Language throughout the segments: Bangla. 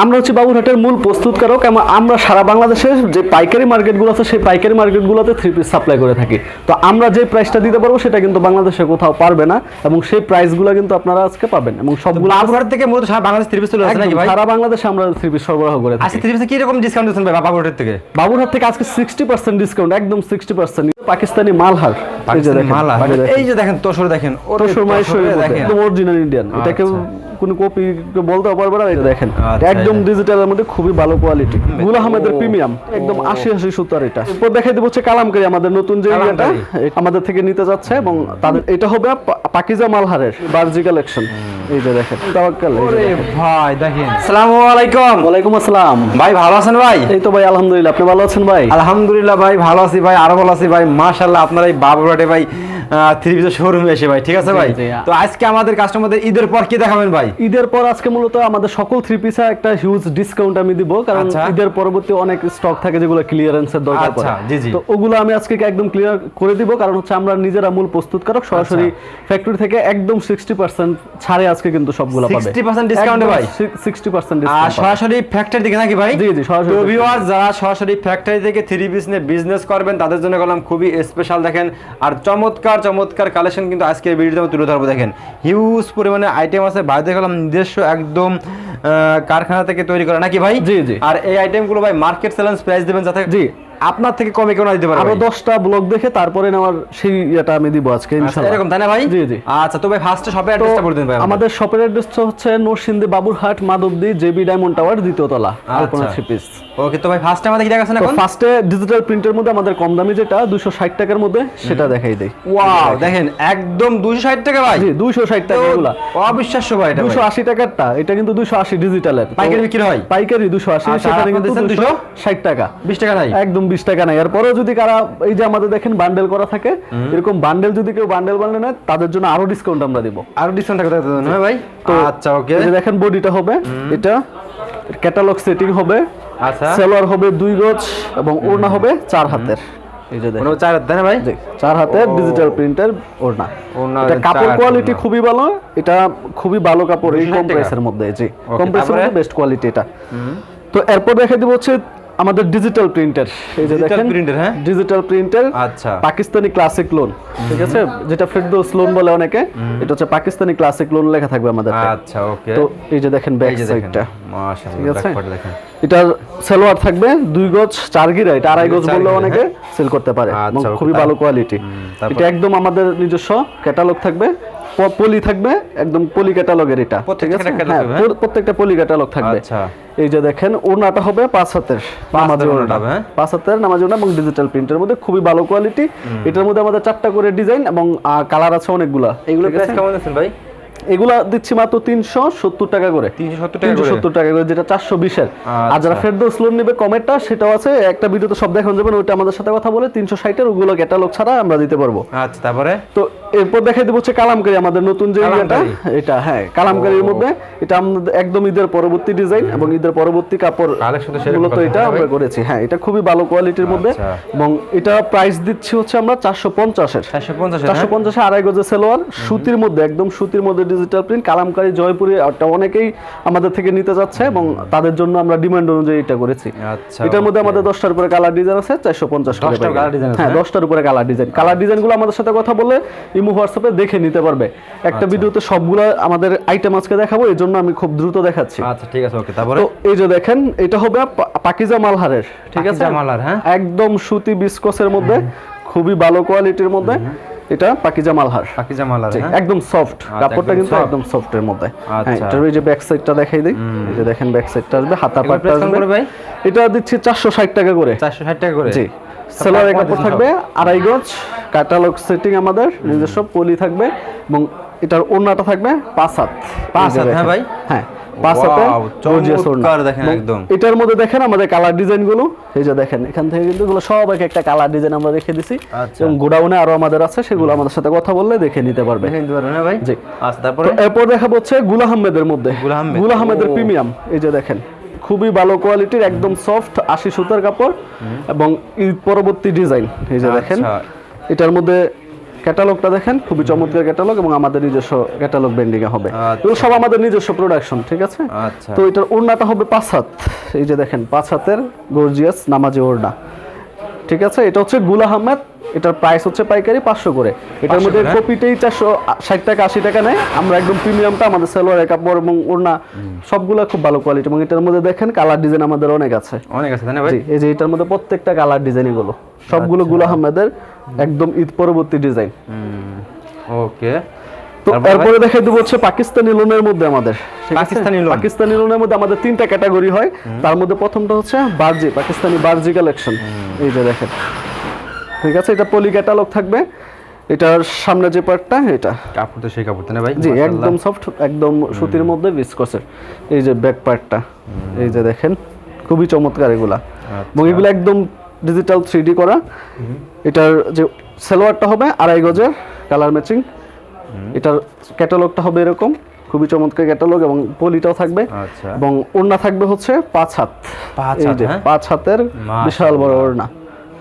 আমরা হচ্ছে বাবুরহাটের মূল প্রস্তুতকারক এবং আমরা সারা বাংলাদেশের যে পাইকারি মার্কেটগুলো আছে সেই পাইকারি মার্কেটগুলোতে থ্রি পিস সাপ্লাই করে থাকি। তো আমরা যে প্রাইসটা দিতে পারবো সেটা কিন্তু বাংলাদেশে কোথাও পারবে না এবং সেই প্রাইসগুলো কিন্তু আপনারা আজকে পাবেন এবং সবগুলো বাবুরহাট থেকে মূলত সারা বাংলাদেশ থ্রি পিস চলে আসে নাকি ভাই? সারা বাংলাদেশে আমরা থ্রি পিস সরবরাহ করে থাকি। আজকে থ্রি পিসে কি রকম ডিসকাউন্ট দিচ্ছেন ভাই বাবুরহাট থেকে? বাবুরহাট থেকে আজকে 60% ডিসকাউন্ট, একদম 60%। পাকিস্তানি মালহার, এই যে দেখেন তোশর দেখেন, তোশর মাইশোরের মধ্যে একদম অরিজিনাল ইন্ডিয়ান। এটাকে কোনো কপি বলতে পারবে না। এটা দেখেন একদম ডিজিটালের মধ্যে খুবই ভালো কোয়ালিটি, গুল আহমেদের প্রিমিয়াম, একদম 80 সুতার। এটা এরপর দেখাই দেব হচ্ছে কালামকারী, আমাদের নতুন যে এটা আমাদের থেকে নিতে যাচ্ছে এবং তাদের এটা হবে পাকিজা মালহারের বারজি কালেকশন। এই যে দেখেন তাওয়াক্কাল। ওরে ভাই দেখেন। আসসালামু আলাইকুম। ওয়ালাইকুম আসসালাম। ভাই ভালো আছেন ভাই? এই তো ভাই আলহামদুলিল্লাহ, আপনি ভালো আছেন ভাই? আলহামদুলিল্লাহ ভাই ভালো আছি ভাই, আরো ভালো আছি ভাই। মাশাআল্লাহ আপনার এই বাবুরহাটে ভাই থ্রি পিসের শোরুমে এসে ভাই, ঠিক আছে ভাই। তো আজকে আমাদের কাস্টমারদের ঈদের পর কি দেখাবেন ভাই? ঈদের পর আজকে মূলত আমাদের সকল থ্রি পিসে একটা হিউজ ডিসকাউন্ট আমি দিব, কারণ ঈদের পরবর্তী অনেক স্টক থাকে যেগুলো ক্লিয়ারেন্সের দরকার পড়ে। তো ওগুলো আমি আজকে একদম ক্লিয়ার করে দিব, কারণ হচ্ছে আমরা নিজেরা মূল প্রস্তুতকারক, সরাসরি ফ্যাক্টরি থেকে একদম 60% ছাড়ে আজকে কিন্তু সবগুলো পাবে। 60% ডিসকাউন্টে ভাই? 60% ডিসকাউন্ট। আর সরাসরি ফ্যাক্টরি থেকে নাকি ভাই? জি জি সরাসরি। তো ভিউয়ার্স যারা সরাসরি ফ্যাক্টরি থেকে থ্রি পিস নিয়ে বিজনেস করবেন তাদের জন্য গেলাম খুবই স্পেশাল। দেখেন আর চমৎকার চমৎকার কালেকশন কিন্তু আজকে ভিডিওতে আমি তুলে ধরবো। দেখেন হিউজ পরিমাণে আইটেম আছে, বাইরে গেলাম নিজস্ব একদম কারখানা থেকে তৈরি করা নাকি ভাই? জি জি। আর এই আইটেমগুলো ভাই মার্কেট চ্যালেঞ্জ প্রাইস দিবেন যাতে জি আপনার থেকে কমে কেউ না দিতে পারবে। আরো 10টা ব্লগ দেখে তারপরে নেওয়ার সেই এটা আমি দিব আজকে ইনশাআল্লাহ। এরকম তাই না ভাই? জি জি। আচ্ছা তো ভাই ফার্স্টে শপের অ্যাড্রেসটা বলে দিন ভাই। আমাদের শপের অ্যাড্রেসটা হচ্ছে Narsingdi Baburhat Madhabdi JB diamond tower দ্বিতীয় তলা, আলপনা থ্রি পিস। ওকে তো ভাই ফার্স্টে আমাদের কি দেখাচ্ছেন এখন? ফার্স্টে ডিজিটাল প্রিন্টের মধ্যে আমাদের কম দামি যেটা 260 টাকার মধ্যে সেটা দেখাই দেই। ওয়াও দেখেন একদম 260 টাকা ভাই। জি 260 টাকা এগুলা অবিশ্বাস্য ভাই। এটা 280 টাকারটা, এটা কিন্তু 280 ডিজিটালের। পাইকারি বিক্রি হয়? পাইকারি 280, সেখানে কিন্তু 260 টাকা। 20 টাকা নাই? একদম 20 টাকা নাই। এরপরেও যদি কারা এই যে আমাদের দেখেন বান্ডেল করা থাকে, এরকম বান্ডেল যদি কেউ বান্ডেল নেয় তাদের জন্য আরো ডিসকাউন্ট আমরা দিব। আরো ডিসকাউন্ট থাকবে না ভাই? তো আচ্ছা ওকে। এই যে দেখেন বডিটা হবে এটা ক্যাটালগ সেটিং হবে। আচ্ছা সেলোয়ার হবে 2 গজ এবং ওড়না হবে 4 হাতের। এই যে দেখেন 4 হাত দেন ভাই? জি 4 হাতের ডিজিটাল প্রিন্টের ওড়না। এটা কাপড় কোয়ালিটি খুবই ভালো, এটা খুবই ভালো কাপড় এই কম প্রাইসের মধ্যে। জি কম প্রাইসের মধ্যে বেস্ট কোয়ালিটি এটা। তো এরপর দেখাই দিব হচ্ছে আমাদের ডিজিটাল প্রিন্টার। এই যে দেখেন ডিজিটাল প্রিন্টার। আচ্ছা পাকিস্তানি ক্লাসিক লোন, ঠিক আছে, যেটা ফেরদৌস লোন বলে অনেকে, এটা হচ্ছে পাকিস্তানি ক্লাসিক লোন লেখা থাকবে আমাদের। আচ্ছা ওকে। তো এই যে দেখেন ব্যাক সাইডটা, মাশাআল্লাহ ব্যাক সাইড দেখেন। এটা সালোয়ার থাকবে 2 গজ 4 গিরা, এটা 2.5 গজ বললে অনেকে সেল করতে পারে এবং খুবই ভালো কোয়ালিটি। এটা একদম আমাদের নিজস্ব ক্যাটালগ থাকবে, পলি থাকবে, একদম পলি ক্যাটালগের এটা। প্রত্যেকটা পলি ক্যাটালগ থাকবে। আচ্ছা এই যে দেখেন ওড়নাটা হবে 5 হাতের নামাজি ওড়না, 5 হাতের নামাজি ওড়না এবং ডিজিটাল প্রিন্টের মধ্যে খুবই ভালো কোয়ালিটি। এটার মধ্যে আমাদের 4টা করে ডিজাইন এবং কালার আছে অনেকগুলা। এগুলো প্রাইস কেমন আছেন ভাই? এগুলা দিচ্ছি মাত্র 370 টাকা করে। 370 টাকা করে, যেটা 420 এর। আর যারা ফেরদৌস লোন নেবে কমেরটা, সেটাও আছে একটা ভিডিওতে সব দেখানো যাবে, ওটা আমাদের সাথে কথা বলে 360 এর ওগুলো ক্যাটালগ ছাড়া আমরা দিতে পারবো। আচ্ছা তারপরে তো এরপর দেখাই দেব হচ্ছে কালামকারী, আমাদের নতুন যে এটা হ্যাঁ কালামকারীর মধ্যে এটা আমাদের একদম ঈদের পরবর্তী ডিজাইন এবং ঈদের পরবর্তী কাপড় মূলত এটা আমরা করেছি। হ্যাঁ এটা খুবই ভালো কোয়ালিটির মধ্যে এবং এটা প্রাইস দিচ্ছি হচ্ছে আমরা 450 এর। 450 2.5 গজের সালোয়ার, সুতির মধ্যে, একদম সুতির মধ্যে ডিজিটাল প্রিন্ট কালামকারী জয়পুরি। এটা অনেকেই আমাদের থেকে নিতে যাচ্ছে এবং তাদের জন্য আমরা ডিমান্ড অনুযায়ী এটা করেছি। এটার মধ্যে আমাদের 10টার উপরে কালার ডিজাইন আছে, 450 টাকা। হ্যাঁ 10টার উপরে কালার ডিজাইন। কালার ডিজাইনগুলো আমাদের সাথে কথা বলে ইমো হোয়াটসঅ্যাপে দেখে নিতে পারবে। একটা ভিডিওতে সবগুলো আমাদের আইটেম আজকে দেখাবো, এই জন্য আমি খুব দ্রুত দেখাচ্ছি। আচ্ছা ঠিক আছে ওকে। তারপরে তো এই যে দেখেন এটা হবে পাকিজা মালহারের, ঠিক আছে, মালহার। হ্যাঁ একদম সুতি বিস্কসের মধ্যে খুবই ভালো কোয়ালিটির মধ্যে এটা পাকিজা মালহার। পাকিজা মালহার একদম সফট কাপড়টা, কিন্তু একদম সফট এর মধ্যে। হ্যাঁ এটার এই যে ব্যাক সাইডটা দেখাই দেই। এই যে দেখেন ব্যাক সাইডটা আসবে, হাতা পাটটা আসবে। এটা দিচ্ছি 460 টাকা করে। 460 টাকা করে। জি সালোয়ারের কাপড় থাকবে 2.5 গজ, ক্যাটালগ সেটিং আমাদের নিজস্ব পলি থাকবে এবং এটার ওড়নাটা থাকবে 5 হাত। 5 হাত হ্যাঁ ভাই? হ্যাঁ 5 হাতে গর্জিয়াস ওড়না দেখেন একদম। এটার মধ্যে দেখেন আমাদের কালার ডিজাইন গুলো, এই যে দেখেন এখান থেকে কিন্তু এগুলো সব একটা কালার ডিজাইন আমরা রেখে দিছি এবং গোডাউনে আরো আমাদের আছে, সেগুলো আমাদের সাথে কথা বললে দেখে নিতে পারবে। দেখে নিতে পারবে না ভাই? জি। আচ্ছা তারপরে এরপর দেখাবো হচ্ছে গুল আহমেদের মধ্যে, গুল আহমেদের প্রিমিয়াম। এই যে দেখেন খুবই ভালো কোয়ালিটির, একদম সফট 80 সুতার কাপড় এবং ঈদ পরবর্তী ডিজাইন। এই যে দেখেন এটার মধ্যে ক্যাটালগটা দেখেন, খুবই চমৎকার ক্যাটালগ এবং আমাদের নিজস্ব ক্যাটালগ ব্র্যান্ডিং এ হবে। এগুলো সব আমাদের নিজস্ব প্রোডাকশন, ঠিক আছে। আচ্ছা, তো এটার ওড়নাটা হবে 5 হাত, এই যে দেখেন 5 হাতের গর্জিয়াস নামাজি ওড়না, ঠিক আছে। এটা হচ্ছে গুল আহমেদ, এটার প্রাইস হচ্ছে পাইকারি 500 করে। এটার মধ্যে কপিতেই 460 টাকা 80 টাকা নেয়। আমরা একদম প্রিমিয়ামটা আমাদের সালোয়ার কাপড় এবং ওড়না সবগুলো খুব ভালো কোয়ালিটি, এবং এটার মধ্যে দেখেন কালার ডিজাইন আমাদের অনেক আছে, তাই না ভাই? জি, এই যে এটার মধ্যে প্রত্যেকটা কালার ডিজাইন এগুলো সবগুলো গুল আহমেদের একদম ঈদ পরবর্তী ডিজাইন। ওকে, তো এরপরে দেখাই দেবো হচ্ছে পাকিস্তানি লোনের মধ্যে আমাদের, পাকিস্তানি লোনের মধ্যে আমাদের 3টা ক্যাটাগরি হয়। তার মধ্যে প্রথমটা হচ্ছে বারজি, পাকিস্তানি বারজি কালেকশন, এই যে দেখেন, ঠিক আছে। এটা পলি ক্যাটালগ থাকবে, এটার সামনে যে পার্টটা, এটা কাপড় তো সেই কাপড় না ভাই? জি, একদম সফট, একদম সুতির মধ্যে ভিসকসের। এই যে ব্যাক পার্টটা, এই যে দেখেন, খুবই চমৎকার এগুলা, এবং এগুলো একদম ডিজিটাল 3D করা। এটার যে সালোয়ারটা হবে 2.5 গজের কালার ম্যাচিং, এটার ক্যাটালগটা হবে এরকম, খুবই চমৎকার ক্যাটালগ, এবং পলিটাও থাকবে, এবং ওড়না থাকবে হচ্ছে 5 হাত, এই যে 5 হাতের বিশাল বড় ওড়না,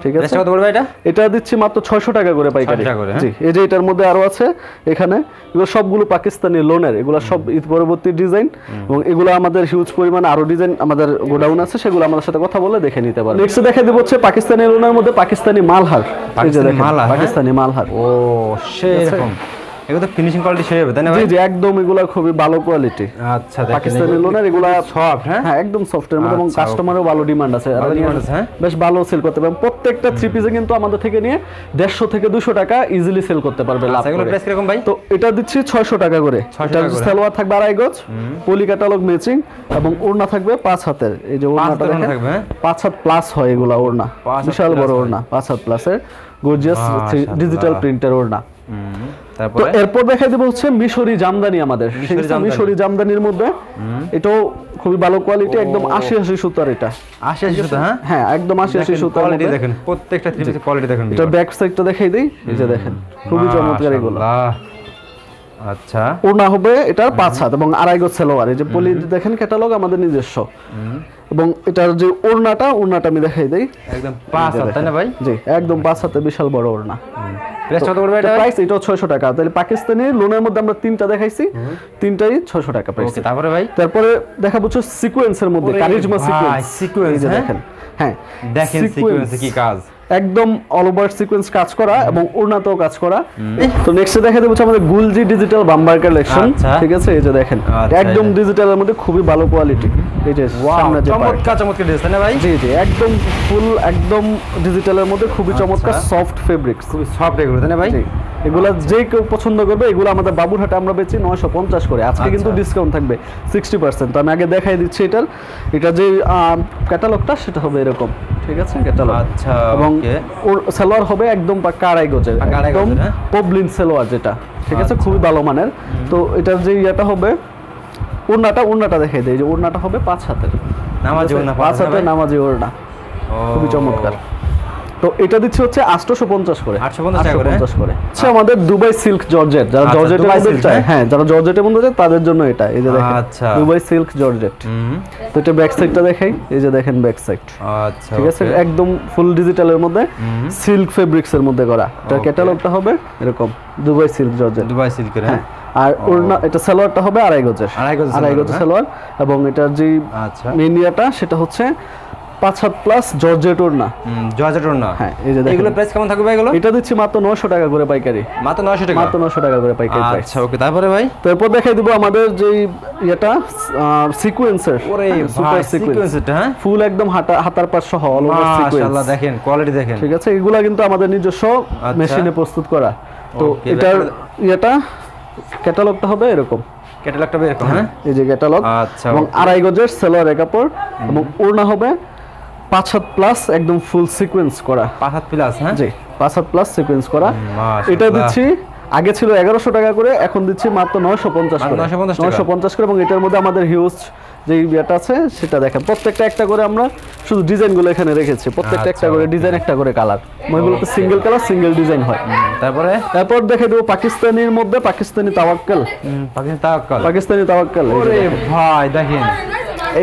ঠিক আছে। কত পড়বে এটা? এটা দিচ্ছি মাত্র 600 টাকা করে পাইকারি, জি। এই যে এটার মধ্যে আরো আছে এখানে, এগুলো সবগুলো পাকিস্তানি লোনের, এগুলো সব ঈদ পরবর্তী ডিজাইন, এবং এগুলো আমাদের হিউজ পরিমাণে আরো ডিজাইন আমাদের গোডাউন আছে, সেগুলো আমাদের সাথে কথা বলে দেখে নিতে পারবেন। নেক্সট দেখাই দেব হচ্ছে পাকিস্তানি লোনের মধ্যে পাকিস্তানি মালহার, এই যে দেখেন পাকিস্তানি মালহার, ও সেই রকম, এগুলো তো ফিনিশিং কোয়ালিটি সেই হবে তাই না ভাই? জি জি, একদম এগুলো খুবই ভালো কোয়ালিটি। আচ্ছা, পাকিস্তানি লোনের এগুলো সফট, হ্যাঁ একদম সফটের মধ্যে, এবং কাস্টমারও ভালো ডিমান্ড আছে, বেশ ভালো সেল করতে পারবেন। প্রত্যেকটা 3 পিসে কিন্তু আমাদের থেকে নিয়ে 150 থেকে 200 টাকা ইজিলি সেল করতে পারবে লাভ করে। এগুলো প্রাইস কিরকম ভাই? তো এটা দিচ্ছি 600 টাকা করে। এটা সালোয়ার থাকবে 2.5 গজ, পলি ক্যাটালগ ম্যাচিং, এবং ওড়না থাকবে 5 হাতের, এই যে ওড়নাটা থাকবে 5 হাত প্লাস হয় এগুলা ওড়না, বিশাল বড় ওড়না, 5 হাত প্লাসের গর্জিয়াস ডিজিটাল প্রিন্টের ওড়না। তো এরপর দেখাই দেব হচ্ছে মিশরি জামদানি, আমাদের মিশরি জামদানির মধ্যে এটাও খুবই ভালো কোয়ালিটি, একদম 80 সুতার, এটা 80 সুতা, হ্যাঁ একদম 80 সুতার কোয়ালিটি দেখেন, প্রত্যেকটা থ্রি কোয়ালিটি দেখেন। এটা ব্যাক সাইডটা দেখাই দেই, এই যে দেখেন, খুবই চমৎকার এগুলো। আচ্ছা, ওড়না হবে এটার 5 হাত এবং 2.5 গজ সালোয়ার, এই যে পলি দেখেন ক্যাটালগ আমাদের নিজস্ব, এবং এটার যে ওড়নাটা আমি দেখাই দেই, একদম 5 হাত তাই না ভাই? জি, একদম 5 হাতে বিশাল বড় ওড়না। প্রাইস কত পড়বে এটা? প্রাইস এটাও 600 টাকা। তাহলে পাকিস্তানি লোনের মধ্যে আমরা 3টা দেখাইছি, 3টাই 600 টাকা প্রাইস। ওকে, তারপরে ভাই? তারপরে দেখাবো হচ্ছে সিকোয়েন্সের মধ্যে, কারিজমা সিকোয়েন্স, দেখেন, হ্যাঁ দেখেন সিকোয়েন্সে কি কাজ, একদম অল ওভার সিকোয়েন্স কাজ করা, এবং ওড়নাতেও কাজ করা। তো নেক্সট দেখা দেবো আমাদের গুলজি ডিজিটাল বাম্বার কালেকশন, ঠিক আছে। এই যে দেখেন, একদম ডিজিটালের মধ্যে খুবই ভালো কোয়ালিটি, এই যে সামনে যে চমৎকার ডিজাইন না ভাই? জি জি, একদম ফুল, একদম ডিজিটালের মধ্যে খুবই চমৎকার সফট ফেব্রিক্স, খুবই সফট এগুলো তাই না ভাই? এগুলা যে কেউ পছন্দ করবে। এগুলো আমাদের বাবুরহাটে আমরা বেচি 950 করে, আজকে কিন্তু ডিসকাউন্ট থাকবে 60%। তো আমি আগে দেখাই দিচ্ছি এটা যে ক্যাটালগটা সেটা হবে এরকম, ঠিক আছে ক্যাটালগ। আচ্ছা, এবং ওর সালোয়ার হবে একদম পাক্কা 2.5 গজের, একদম পবলিন সালোয়ার যেটা, ঠিক আছে, খুবই ভালো মানের। তো এটার যে ইয়াটা হবে ওড়নাটা দেখাই দেই, যে ওড়নাটা হবে 5 হাতের নামাজি ওড়না, 5 হাতের নামাজি ওড়না, খুবই চমৎকার। তো এটা দিচ্ছে হচ্ছে 850 করে, 850 করে। আচ্ছা, আমাদের দুবাই সিল্ক জর্জেট, যারা জর্জেটের মধ্যে চায়, হ্যাঁ যারা জর্জেটের মধ্যে চায় তাদের জন্য এটা, এই যে দেখেন দুবাই সিল্ক জর্জেট। তো এটা ব্যাক সাইডটা দেখাই, এই যে দেখেন ব্যাক সাইড, আচ্ছা ঠিক আছে, একদম ফুল ডিজিটালের মধ্যে সিল্ক ফেব্রিক্স এর মধ্যে করা। এটা ক্যাটালগটা হবে এরকম দুবাই সিল্ক জর্জেট, দুবাই সিল্কের, হ্যাঁ। আর ওড়না এটা সালোয়ারটা হবে 2.5 গজের, 2.5 গজের সালোয়ার, এবং এটার যে মেইন ইয়াটা সেটা হচ্ছে 5 হাত প্লাস জর্জেট ওড়না, জর্জেট ওড়না, হ্যাঁ। এই যে দেখেন, এগুলো প্রাইস কেমন থাকবে ভাই? এগুলো এটা দিচ্ছি মাত্র 900 টাকা করে পাইকারি, মাত্র 900 টাকা, মাত্র 900 টাকা করে পাইকারি প্রাইস। আচ্ছা, ওকে, তারপরে ভাই? তারপর দেখাই দিব আমাদের যে এটা সিকোয়েন্সের, ওরে ভাই সিকোয়েন্সটা, হ্যাঁ ফুল একদম হাতার পাশ সহ অল ওভার সিকোয়েন্স, মাশাআল্লাহ, দেখেন কোয়ালিটি দেখেন, ঠিক আছে। এগুলা কিন্তু আমাদের নিজস্ব মেশিনে প্রস্তুত করা। তো এটার এটা ক্যাটালগটা হবে এরকম, ক্যাটালগটা হবে এরকম, হ্যাঁ এই যে ক্যাটালগ, আচ্ছা, এবং 2.5 গজের সালোয়ার কাপড়, এবং ওড়না হবে 5 হাত প্লাস একদম ফুল সিকোয়েন্স করা, 5 হাত প্লাস, হ্যাঁ জি 5 হাত প্লাস সিকোয়েন্স করা। এটা দিচ্ছি আগে ছিল 1100 টাকা করে, এখন দিচ্ছি মাত্র 950 করে, 950 করে। এবং এটার মধ্যে আমাদের হিউজ যে ইয়েটা আছে সেটা দেখেন, প্রত্যেকটা একটা করে আমরা শুধু ডিজাইনগুলো এখানে রেখেছি, প্রত্যেকটা একটা করে ডিজাইন, একটা করে কালার, এগুলোতে সিঙ্গেল কালার সিঙ্গেল ডিজাইন হয়। তারপর দেখে দেবো পাকিস্তানির মধ্যে পাকিস্তানি তাওয়াক্কাল, পাকিস্তানি তাওয়াক্কাল। ওরে ভাই দেখেন,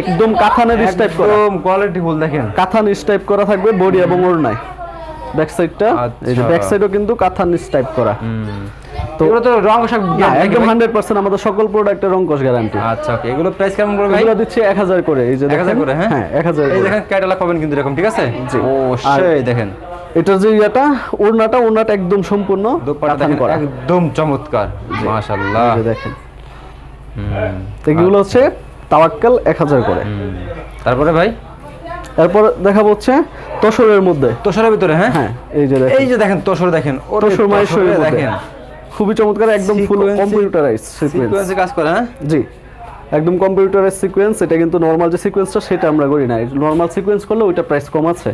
একদম কাঁথানের স্টাইপ করা, একদম কোয়ালিটি ফুল, দেখেন কাঁথান স্টাইপ করা থাকবে বডি এবং ওড়নায়, ব্যাক সাইডটা, এই যে আচ্ছা। ব্যাক সাইডও কিন্তু কাঁথার নিচ টাইপ করা। তো এগুলো তো রং কষা একদম 100% আমাদের সকল প্রোডাক্টের রং কষ গ্যারান্টি। আচ্ছা ওকে, এগুলো প্রাইস কেমন পড়বে ভাই? এগুলো দিচ্ছি 1000 করে, এই যে 1000 করে, হ্যাঁ? হ্যাঁ 1000 এই করে। দেখেন ক্যাটালগ পাবেন কিন্তু এরকম, ঠিক আছে? জি। ও সেই দেখেন এটার যে ওড়নাটা একদম সম্পূর্ণ দোপাট্টা কাতান দেখেন করা। একদম চমৎকার, মাশাআল্লাহ। এই যে দেখেন, এগুলো হচ্ছে তাওয়াক্কাল 1000 করে। তারপরে ভাই এরপর দেখাবো হচ্ছে তসরের মধ্যে। তোষরের ভিতরে, হ্যাঁ হ্যাঁ এই যে দেখেন, এই যে দেখেন তোষর, দেখেন ওরে তসর মাইশরের তোষরে মধ্যে দেখেন খুবই চমৎকার, একদম ফুল কম্পিউটারাইজ সিকোয়েন্স। সিকোয়েন্সে কাজ করে, হ্যাঁ? জি, একদম কম্পিউটারাইজ সিকোয়েন্স। এটা কিন্তু নরমাল যে সিকোয়েন্সটা সেটা আমরা করি না, নরমাল সিকোয়েন্স করলে ওইটা প্রাইস কম আছে।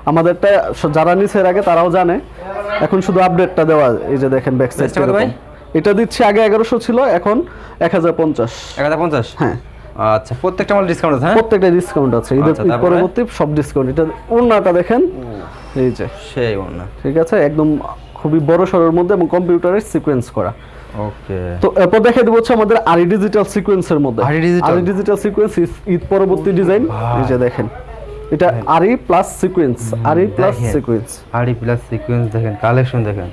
আমাদেরটা যারা নিচে আগে তারাও জানে, এখন শুধু আপডেটটা দেওয়া। এই যে দেখেন ব্যাক সাইড কত ভাই? এটা দিচ্ছি আগে 1100 ছিল, এখন 1050। 1050, হ্যাঁ আচ্ছা প্রত্যেকটা মাল ডিসকাউন্ট আছে, হ্যাঁ? প্রত্যেকটা ডিসকাউন্ট আছে, ঈদের আচ্ছা, তারপরে? পরবর্তী সব ডিসকাউন্ট। এটা ওড়নাটা দেখেন, এই যে সেই ওনা, ঠিক আছে, একদম খুবই বড় সরোর মধ্যে এবং কম্পিউটারের সিকোয়েন্স করা। ওকে। তো এরপর দেখাই দেবো হচ্ছে আমাদের আরি ডিজিটাল সিকোয়েন্সের মধ্যে। আরি ডিজিটাল সিকোয়েন্স ঈদ পরবর্তী ডিজাইন। এই যে দেখেন, এটা আরি প্লাস সিকোয়েন্স, আরি প্লাস দেখেন। সিকোয়েন্স। আড়ি প্লাস সিকোয়েন্স দেখেন, কালেকশন দেখেন,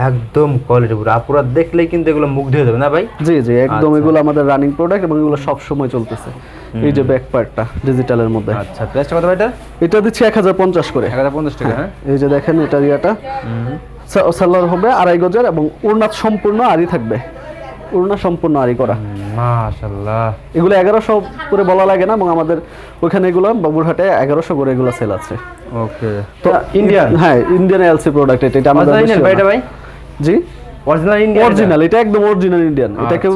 একদম কোয়ালিটি পুরো। আপুরা দেখলেই কিন্তু এগুলো মুগ্ধ হয়ে যাবে না ভাই? জি জি, একদম আচ্ছা। এগুলো আমাদের রানিং প্রোডাক্ট এবং এগুলো সব সময় চলতেছে। এই যে ব্যাক পার্টটা ডিজিটালের মধ্যে, আচ্ছা প্রাইসটা কত ভাই এটা? এটা দিচ্ছি 1050 করে। 1050 টাকা, হ্যাঁ? এই যে দেখেন, এটা সালোয়ার হবে 2.5 গজের এবং ওড়না সম্পূর্ণ আরি থাকবে, ওড়না সম্পূর্ণ আরি করা। মাশাআল্লাহ। এগুলো 1100 করে বলা লাগে না, এবং আমাদের ওখানে এগুলো বাবুরহাটে 1100 করে এগুলো সেল আছে। ওকে। তো ইন্ডিয়ান, হ্যাঁ ইন্ডিয়ান এলসি প্রোডাক্ট। এটা আমাদের অরিজিনাল ভাই এটা ভাই? জি অরিজিনাল ইন্ডিয়ান, অরিজিনাল, এটা একদম অরিজিনাল ইন্ডিয়ান। এটা কেউ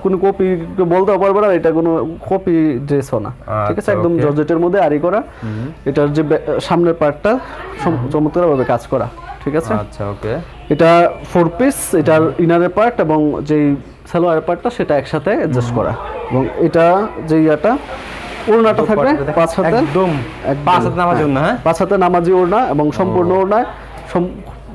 কোনো কপি বলতে পারবে না, এটা কোনো কপি ড্রেসও না, ঠিক আছে? একদম জর্জেটের মধ্যে আরি করা। এটার যে সামনের পার্টটা চমৎকারভাবে কাজ করা, ঠিক আছে? আচ্ছা ওকে। এটা 4 পিস, এটার ইনারের পার্ট এবং যেই সালোয়ারের পার্টটা সেটা একসাথে অ্যাডজাস্ট করা। এবং এটা যে ওড়নাটা থাকবে 5 হাতে, একদম 5 হাত নামার জন্য, হ্যাঁ? 5 হাতে নামাজি ওড়না এবং সম্পূর্ণ ওড়না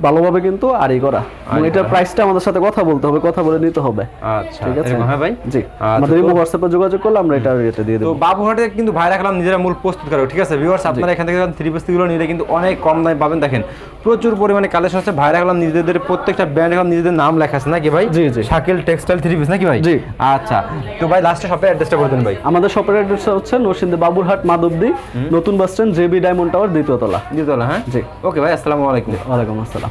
ভালোভাবে কিন্তু আরি করা। এবং এটার প্রাইসটা আমাদের সাথে কথা বলতে হবে, কথা বলে নিতে হবে। আচ্ছা ঠিক আছে, হ্যাঁ ভাই? জি, আমাদের ইমো হোয়াটসঅ্যাপে যোগাযোগ করলে আমরা এটা রেটে দিয়ে দেব। তো বাবুহাটে কিন্তু ভাই রাখলাম নিজেরা মূল প্রস্তুত করে, ঠিক আছে ভিউয়ার্স? আপনারা এখান থেকে 3 পিস গুলো নিলে কিন্তু অনেক কম দামে পাবেন। দেখেন প্রচুর পরিমাণে কালেকশন আছে। ভাই রাখলাম নিজেদের প্রত্যেকটা ব্র্যান্ড এখন নিজেদের নাম লেখা আছে নাকি ভাই? জি জি, শাকিল টেক্সটাইল 3 পিস নাকি ভাই? জি। আচ্ছা, তো ভাই লাস্টে শপের অ্যাড্রেসটা বলে দেন ভাই। আমাদের শপের অ্যাড্রেসটা হচ্ছে নরসিংদী বাবুরহাট মাধবদী নতুন bus stand, JB diamond tower, দ্বিতীয় তলা। দ্বিতীয় তলা, হ্যাঁ? জি। ওকে ভাই, আসসালামু আলাইকুম। ওয়ালাইকুম আসসালাম।